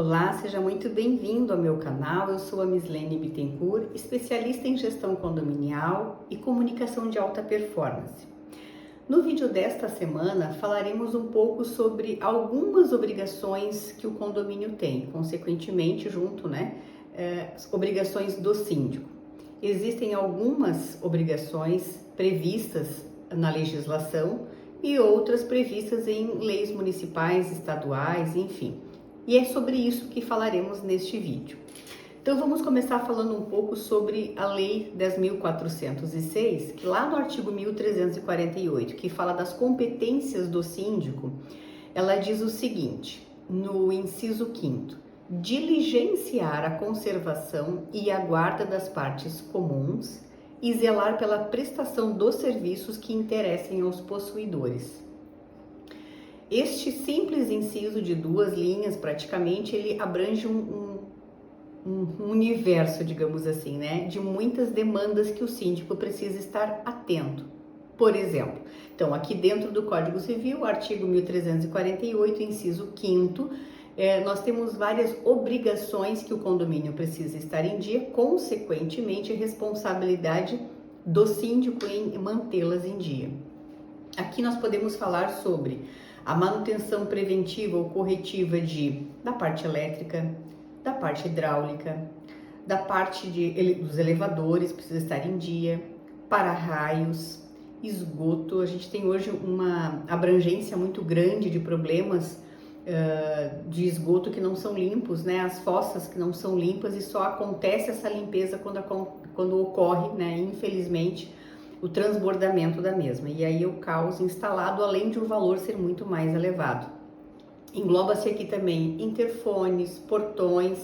Olá, seja muito bem-vindo ao meu canal. Eu sou a Mislene Bittencourt, especialista em gestão condominial e comunicação de alta performance. No vídeo desta semana falaremos um pouco sobre algumas obrigações que o condomínio tem, consequentemente junto, as obrigações do síndico. Existem algumas obrigações previstas na legislação e outras previstas em leis municipais, estaduais, enfim. E é sobre isso que falaremos neste vídeo. Então vamos começar falando um pouco sobre a Lei 10.406, que lá no artigo 1348, que fala das competências do síndico, ela diz o seguinte, no inciso 5º, diligenciar a conservação e a guarda das partes comuns e zelar pela prestação dos serviços que interessem aos possuidores. Este simples inciso de 2 linhas, praticamente, ele abrange um universo, digamos assim, de muitas demandas que o síndico precisa estar atento. Por exemplo, então aqui dentro do Código Civil, artigo 1348, inciso 5º, nós temos várias obrigações que o condomínio precisa estar em dia, consequentemente, a responsabilidade do síndico em mantê-las em dia. Aqui nós podemos falar sobre a manutenção preventiva ou corretiva da parte elétrica, da parte hidráulica, da parte dos elevadores, precisa estar em dia, para-raios, esgoto. A gente tem hoje uma abrangência muito grande de problemas de esgoto que não são limpos, as fossas que não são limpas, e só acontece essa limpeza quando ocorre, infelizmente, o transbordamento da mesma, e aí o caos instalado, além de o valor ser muito mais elevado. Engloba-se aqui também interfones, portões.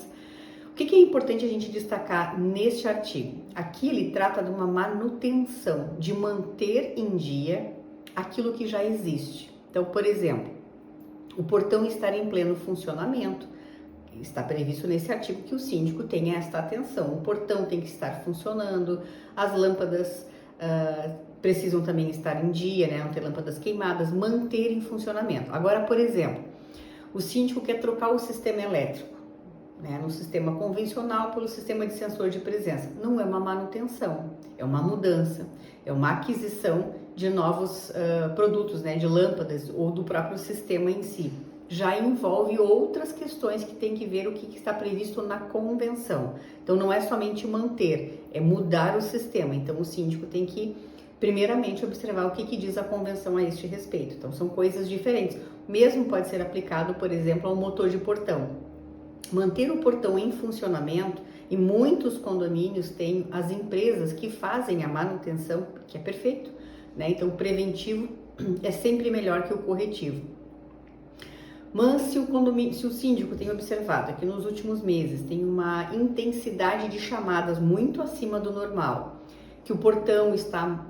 O que é importante a gente destacar neste artigo? Aqui ele trata de uma manutenção, de manter em dia aquilo que já existe. Então, por exemplo, o portão estar em pleno funcionamento, está previsto nesse artigo que o síndico tenha esta atenção. O portão tem que estar funcionando, as lâmpadas precisam também estar em dia, não ter lâmpadas queimadas, manter em funcionamento. Agora, por exemplo, o síndico quer trocar o sistema elétrico, no sistema convencional pelo sistema de sensor de presença. Não é uma manutenção, é uma mudança, é uma aquisição de novos produtos, de lâmpadas ou do próprio sistema em si. Já envolve outras questões que tem que ver o que está previsto na convenção. Então, não é somente manter, é mudar o sistema. Então, o síndico tem que, primeiramente, observar o que diz a convenção a este respeito. Então, são coisas diferentes. Mesmo pode ser aplicado, por exemplo, ao motor de portão. Manter o portão em funcionamento, e muitos condomínios têm as empresas que fazem a manutenção, que é perfeito, Então, o preventivo é sempre melhor que o corretivo. Mas se o síndico tem observado que nos últimos meses tem uma intensidade de chamadas muito acima do normal, que o portão está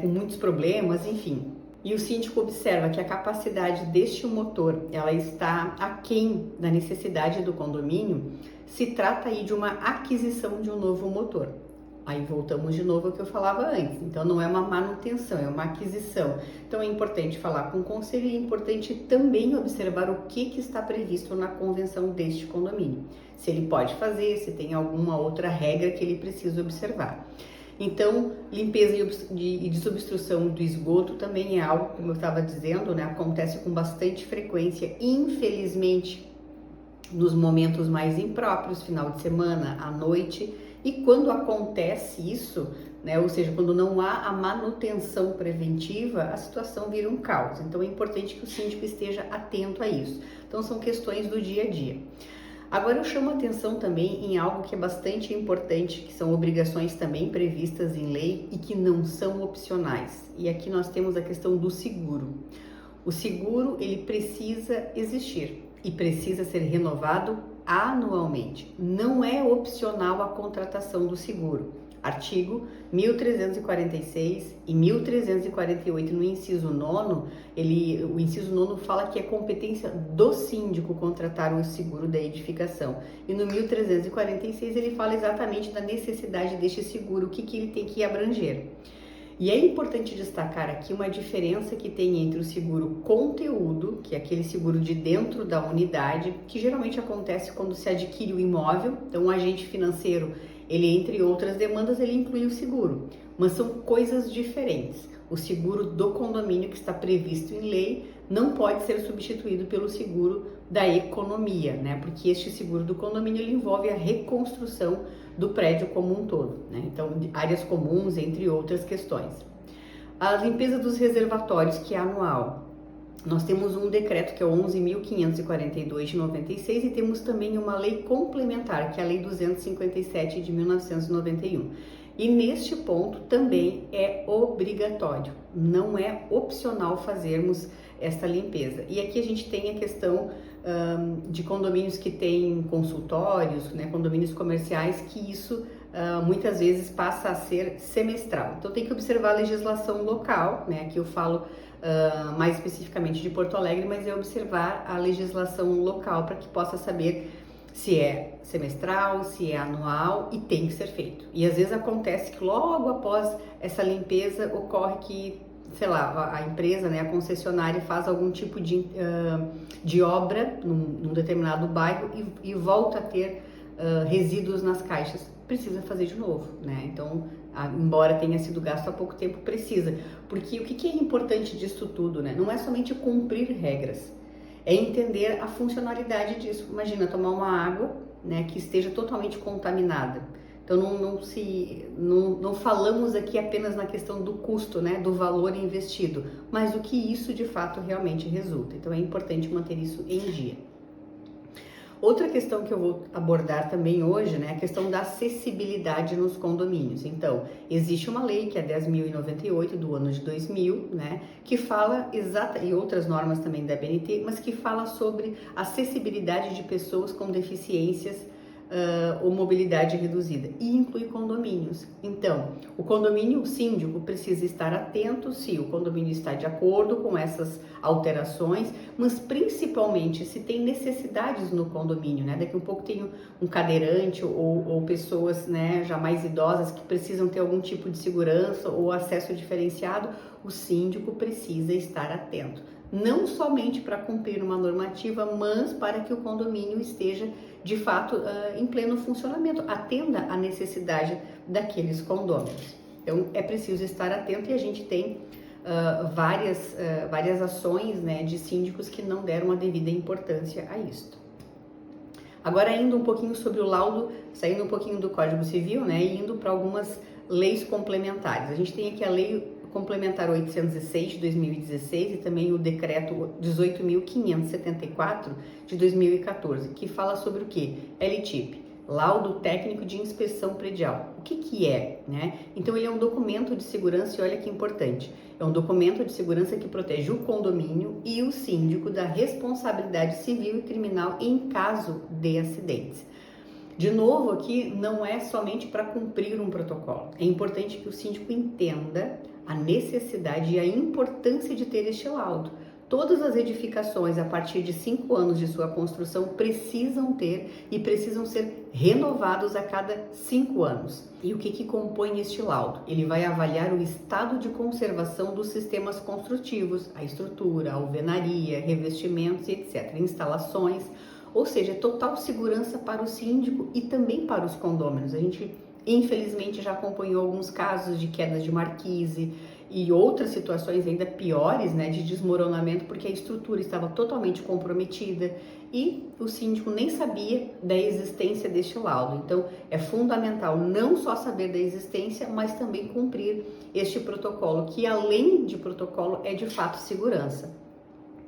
com muitos problemas, enfim, e o síndico observa que a capacidade deste motor ela está aquém da necessidade do condomínio, se trata aí de uma aquisição de um novo motor. Aí voltamos de novo ao que eu falava antes. Então, não é uma manutenção, é uma aquisição. Então, é importante falar com o conselho e é importante também observar o que está previsto na convenção deste condomínio. Se ele pode fazer, se tem alguma outra regra que ele precisa observar. Então, limpeza e desobstrução do esgoto também é algo, como eu estava dizendo, acontece com bastante frequência, infelizmente, nos momentos mais impróprios, final de semana, à noite. E quando acontece isso, ou seja, quando não há a manutenção preventiva, a situação vira um caos. Então, é importante que o síndico esteja atento a isso. Então, são questões do dia a dia. Agora, eu chamo a atenção também em algo que é bastante importante, que são obrigações também previstas em lei e que não são opcionais. E aqui nós temos a questão do seguro. O seguro, ele precisa existir e precisa ser renovado anualmente. Não é opcional a contratação do seguro. Artigo 1346 e 1348 no inciso 9º, o inciso 9º fala que é competência do síndico contratar o seguro da edificação. E no 1346 ele fala exatamente da necessidade deste seguro, o que ele tem que abranger. E é importante destacar aqui uma diferença que tem entre o seguro conteúdo, que é aquele seguro de dentro da unidade, que geralmente acontece quando se adquire o imóvel. Então, o agente financeiro, ele, entre outras demandas, ele inclui o seguro, mas são coisas diferentes. O seguro do condomínio, que está previsto em lei, não pode ser substituído pelo seguro da economia, né? Porque este seguro do condomínio ele envolve a reconstrução do prédio como um todo, né? Então, áreas comuns, entre outras questões. A limpeza dos reservatórios, que é anual. Nós temos um decreto que é o 11.542 de 96 e temos também uma lei complementar, que é a Lei 257 de 1991. E neste ponto também é obrigatório, não é opcional fazermos esta limpeza. E aqui a gente tem a questão de condomínios que têm consultórios, né, condomínios comerciais, que isso muitas vezes passa a ser semestral. Então tem que observar a legislação local, né? Aqui eu falo mais especificamente de Porto Alegre, mas é observar a legislação local para que possa saber se é semestral, se é anual, e tem que ser feito. E às vezes acontece que logo após essa limpeza ocorre que, sei lá, a empresa, né, a concessionária faz algum tipo de obra num determinado bairro e volta a ter resíduos nas caixas. Precisa fazer de novo, né? Então, embora tenha sido gasto há pouco tempo, precisa. Porque o que é importante disso tudo, né? Não é somente cumprir regras, é entender a funcionalidade disso. Imagina tomar uma água, né, que esteja totalmente contaminada. Então não falamos aqui apenas na questão do custo, né, do valor investido, mas o que isso de fato realmente resulta. Então é importante manter isso em dia. Outra questão que eu vou abordar também hoje, né, é a questão da acessibilidade nos condomínios. Então, existe uma lei que é 10.098 do ano de 2000, né, que fala e outras normas também da BNT, mas que fala sobre acessibilidade de pessoas com deficiências ou mobilidade reduzida, e inclui condomínios. Então, o condomínio, o síndico precisa estar atento se o condomínio está de acordo com essas alterações, mas principalmente se tem necessidades no condomínio, né? Daqui a um pouco tem um cadeirante ou pessoas, né, já mais idosas que precisam ter algum tipo de segurança ou acesso diferenciado, o síndico precisa estar atento. Não somente para cumprir uma normativa, mas para que o condomínio esteja, de fato, em pleno funcionamento, atenda à necessidade daqueles condôminos. Então, é preciso estar atento e a gente tem várias ações, né, de síndicos que não deram a devida importância a isto. Agora, indo um pouquinho sobre o laudo, saindo um pouquinho do Código Civil, né, e indo para algumas leis complementares. A gente tem aqui a Lei Complementar 806 de 2016 e também o Decreto 18.574 de 2014, que fala sobre o que? LTIP, Laudo Técnico de Inspeção Predial. O que é, né? Então, ele é um documento de segurança e olha que importante. É um documento de segurança que protege o condomínio e o síndico da responsabilidade civil e criminal em caso de acidentes. De novo, aqui não é somente para cumprir um protocolo. É importante que o síndico entenda a necessidade e a importância de ter este laudo. Todas as edificações, a partir de 5 anos de sua construção, precisam ter e precisam ser renovados a cada 5 anos. E o que compõe este laudo? Ele vai avaliar o estado de conservação dos sistemas construtivos, a estrutura, a alvenaria, revestimentos, etc., instalações, ou seja, total segurança para o síndico e também para os condôminos. A gente, infelizmente, já acompanhou alguns casos de quedas de marquise e outras situações ainda piores, né, de desmoronamento, porque a estrutura estava totalmente comprometida e o síndico nem sabia da existência deste laudo. Então, é fundamental não só saber da existência, mas também cumprir este protocolo, que além de protocolo, é de fato segurança.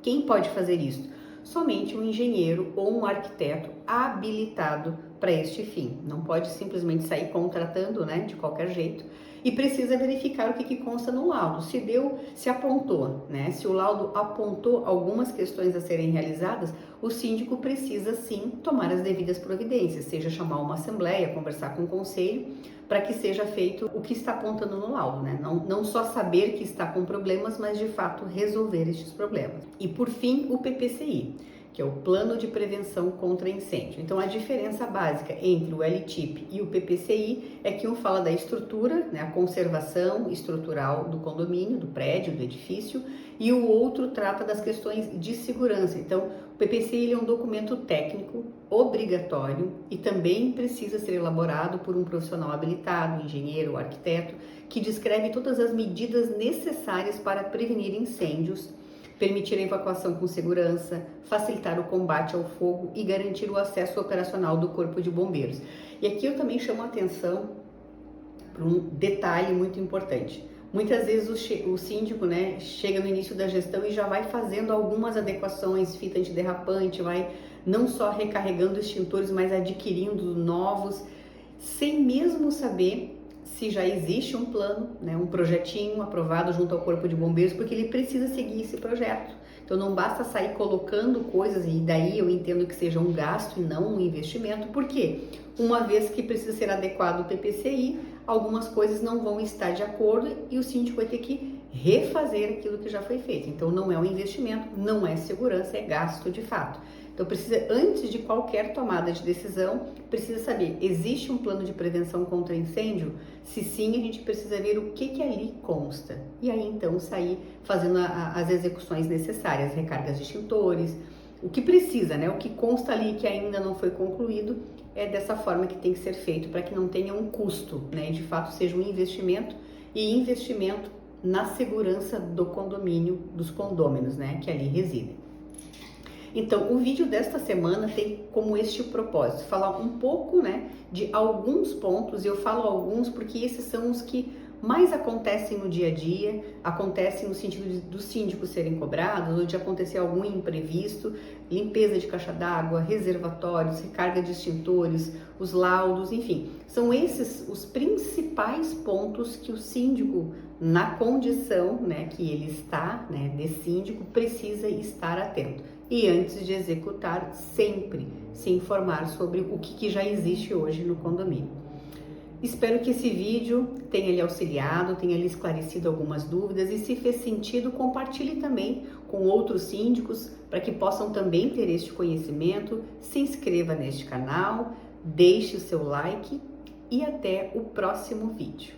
Quem pode fazer isso? Somente um engenheiro ou um arquiteto habilitado para este fim. Não pode simplesmente sair contratando, né, de qualquer jeito. E precisa verificar o que consta no laudo. Se apontou, né? Se o laudo apontou algumas questões a serem realizadas, o síndico precisa sim tomar as devidas providências, seja chamar uma assembleia, conversar com o conselho, para que seja feito o que está apontando no laudo, né? Não só saber que está com problemas, mas de fato resolver estes problemas. E por fim, o PPCI. que é o Plano de Prevenção contra Incêndio. Então, a diferença básica entre o LTIP e o PPCI é que um fala da estrutura, né, a conservação estrutural do condomínio, do prédio, do edifício, e o outro trata das questões de segurança. Então, o PPCI ele é um documento técnico obrigatório e também precisa ser elaborado por um profissional habilitado, engenheiro ou arquiteto, que descreve todas as medidas necessárias para prevenir incêndios, permitir a evacuação com segurança, facilitar o combate ao fogo e garantir o acesso operacional do Corpo de Bombeiros. E aqui eu também chamo a atenção para um detalhe muito importante. Muitas vezes o síndico, né, chega no início da gestão e já vai fazendo algumas adequações, fita antiderrapante, vai não só recarregando extintores, mas adquirindo novos, sem mesmo saber se já existe um plano, né, um projetinho aprovado junto ao Corpo de Bombeiros, porque ele precisa seguir esse projeto. Então não basta sair colocando coisas, e daí eu entendo que seja um gasto e não um investimento, porque uma vez que precisa ser adequado o PPCI, algumas coisas não vão estar de acordo e o síndico vai ter que refazer aquilo que já foi feito. Então não é um investimento, não é segurança, é gasto de fato. Então precisa, antes de qualquer tomada de decisão, precisa saber, existe um plano de prevenção contra incêndio? Se sim, a gente precisa ver o que ali consta. E aí então sair fazendo as execuções necessárias, recargas de extintores, o que precisa, né? O que consta ali que ainda não foi concluído, é dessa forma que tem que ser feito, para que não tenha um custo, né? De fato seja um investimento, e investimento na segurança do condomínio, dos condôminos, né? Que ali residem. Então, o vídeo desta semana tem como este propósito, falar um pouco, né, de alguns pontos. Eu falo alguns porque esses são os que mais acontecem no dia a dia, acontecem no sentido dos síndicos serem cobrados ou de acontecer algum imprevisto, limpeza de caixa d'água, reservatórios, recarga de extintores, os laudos, enfim. São esses os principais pontos que o síndico, na condição, né, que ele está, né, de síndico, precisa estar atento. E antes de executar, sempre se informar sobre o que já existe hoje no condomínio. Espero que esse vídeo tenha lhe auxiliado, tenha lhe esclarecido algumas dúvidas, e se fez sentido, compartilhe também com outros síndicos para que possam também ter este conhecimento. Se inscreva neste canal, deixe o seu like e até o próximo vídeo.